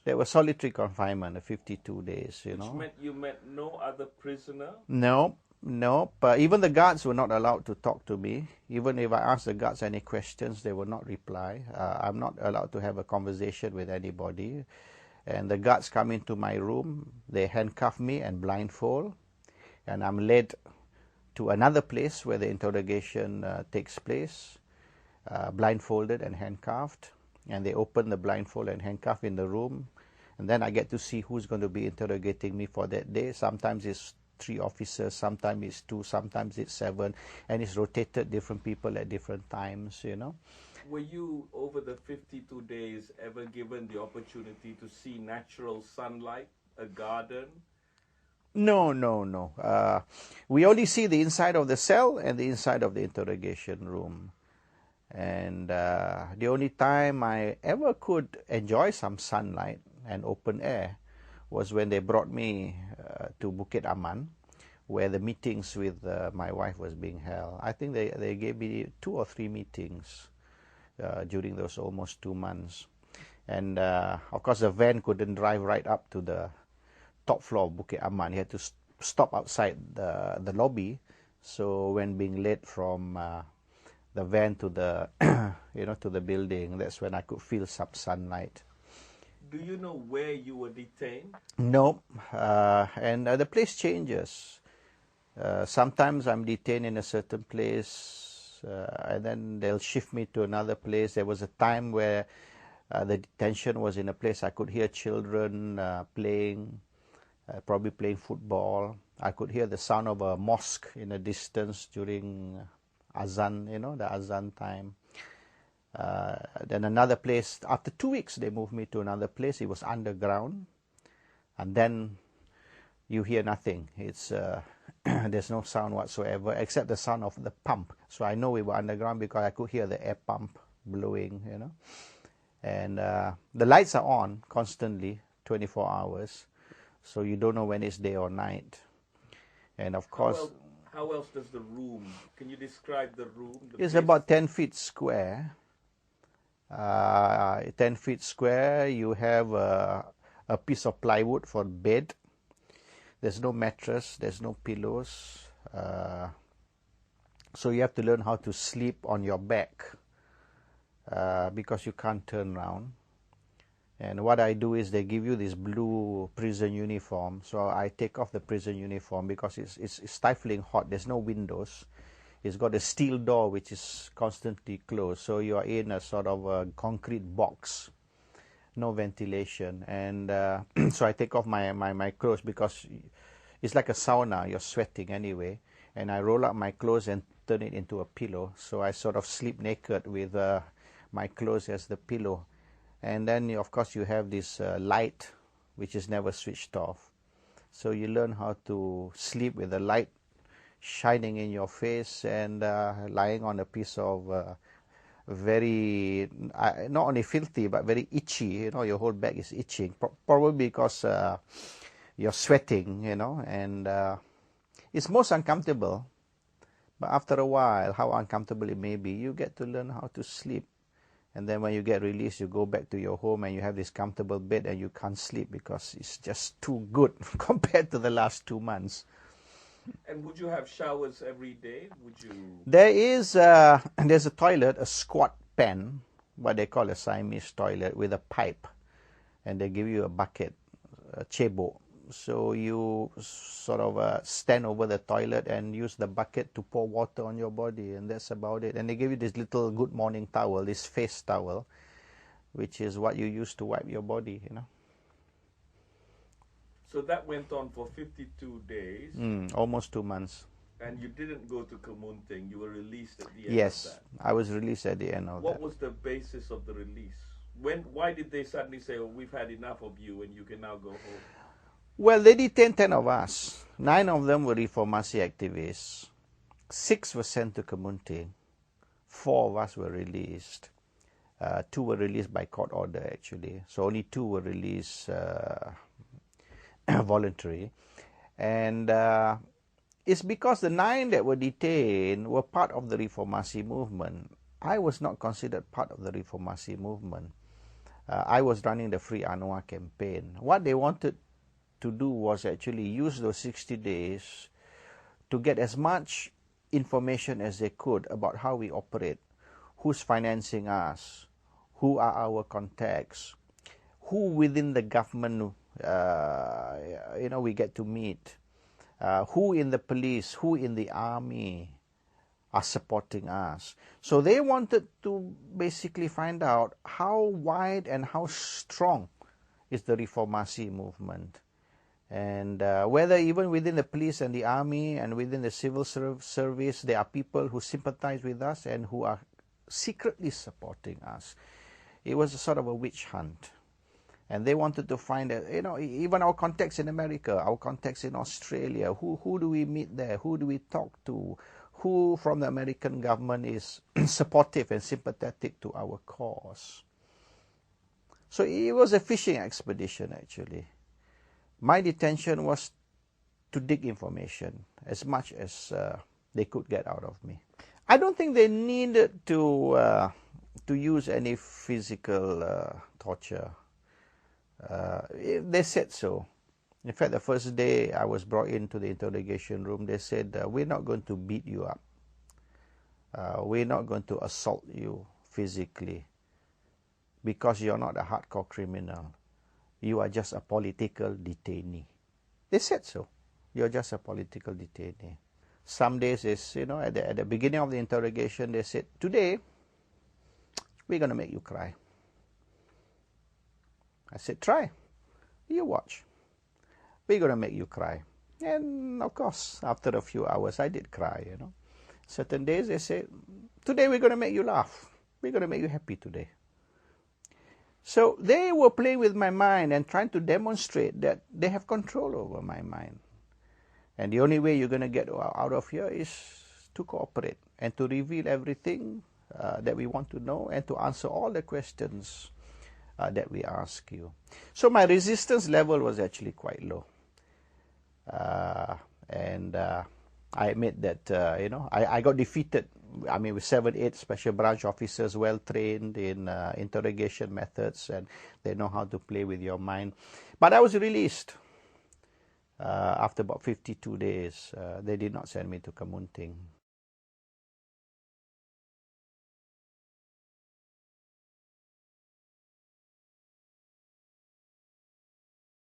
There was solitary confinement, 52 days, Which meant you met no other prisoner? No, no. But even the guards were not allowed to talk to me. Even if I asked the guards any questions, they would not reply. I'm not allowed to have a conversation with anybody. And the guards come into my room, they handcuff me and blindfold, and I'm led to another place where the interrogation takes place, blindfolded and handcuffed. And they open the blindfold and handcuff in the room. And then I get to see who's going to be interrogating me for that day. Sometimes it's 3 officers, sometimes it's 2, sometimes it's 7. And it's rotated different people at different times, Were you, over the 52 days, ever given the opportunity to see natural sunlight, a garden? No, no, no. We only see the inside of the cell and the inside of the interrogation room. And the only time I ever could enjoy some sunlight and open air was when they brought me to Bukit Aman, where the meetings with my wife was being held. I think they gave me 2 or 3 meetings during those almost 2 months. And of course the van couldn't drive right up to the top floor of Bukit Aman. You had to stop outside the lobby. So when being led from the van to the to the building, that's when I could feel some sunlight. Do you know where you were detained? No, and the place changes. Sometimes I'm detained in a certain place, and then they'll shift me to another place. There was a time where the detention was in a place I could hear children playing, probably playing football. I could hear the sound of a mosque in the distance during Azan, the Azan time. Then another place, after 2 weeks, they moved me to another place. It was underground. And then you hear nothing. It's there's no sound whatsoever except the sound of the pump. So I know we were underground because I could hear the air pump blowing, And the lights are on constantly, 24 hours. So you don't know when it's day or night. And of course... How else does the room, can you describe the room? It's about 10 feet square. 10 feet square, you have a piece of plywood for bed. There's no mattress, there's no pillows. So you have to learn how to sleep on your back because you can't turn around. And what I do is they give you this blue prison uniform. So I take off the prison uniform because it's stifling hot. There's no windows. It's got a steel door which is constantly closed. So you are in a sort of a concrete box, no ventilation. And so I take off my clothes because it's like a sauna. You're sweating anyway. And I roll up my clothes and turn it into a pillow. So I sort of sleep naked with my clothes as the pillow. And then, of course, you have this light, which is never switched off. So you learn how to sleep with the light shining in your face and lying on a piece of very, not only filthy, but very itchy. Your whole back is itching, probably because you're sweating, and it's most uncomfortable. But after a while, how uncomfortable it may be, you get to learn how to sleep. And then when you get released, you go back to your home and you have this comfortable bed and you can't sleep because it's just too good compared to the last 2 months. And would you have showers every day? Would you? There's a toilet, a squat pen, what they call a Siamese toilet, with a pipe. And they give you a bucket, a cebok. So you sort of stand over the toilet and use the bucket to pour water on your body, and that's about it. And they give you this little good morning towel, this face towel, which is what you use to wipe your body, So that went on for 52 days. Almost 2 months. And you didn't go to Kemunting. You were released at the end Yes, of that. I was released at the end of that. What was the basis of the release? Why did they suddenly say, oh, we've had enough of you and you can now go home? Well, they detained 10 of us. 9 of them were reformasi activists. 6 were sent to Kemunting. 4 of us were released. 2 were released by court order, actually. So only 2 were released voluntary. And it's because the 9 that were detained were part of the reformasi movement. I was not considered part of the reformasi movement. I was running the Free Anwar campaign. What they wanted to do was actually use those 60 days to get as much information as they could about how we operate, who's financing us, who are our contacts, who within the government we get to meet, who in the police, who in the army are supporting us. So they wanted to basically find out how wide and how strong is the Reformasi movement. And whether even within the police and the army and within the civil service, there are people who sympathize with us and who are secretly supporting us. It was a sort of a witch hunt. And they wanted to find, even our contacts in America, our contacts in Australia, who do we meet there? Who do we talk to? Who from the American government is supportive and sympathetic to our cause? So it was a fishing expedition, actually. My detention was to dig information as much as they could get out of me. I don't think they needed to use any physical torture. They said so. In fact, the first day I was brought into the interrogation room, they said, we're not going to beat you up. We're not going to assault you physically because you're not a hardcore criminal. You are just a political detainee. They said so. You're just a political detainee. Some days is, at the beginning of the interrogation, they said, today, we're going to make you cry. I said, try. You watch. We're going to make you cry. And of course, after a few hours, I did cry, Certain days, they said, today we're going to make you laugh. We're going to make you happy today. So they were playing with my mind and trying to demonstrate that they have control over my mind. And the only way you're going to get out of here is to cooperate and to reveal everything that we want to know and to answer all the questions that we ask you. So my resistance level was actually quite low. And I admit that, I got defeated. I mean, with 7-8 special branch officers, well trained in interrogation methods, and they know how to play with your mind. But I was released after about 52 days. They did not send me to Kamunting.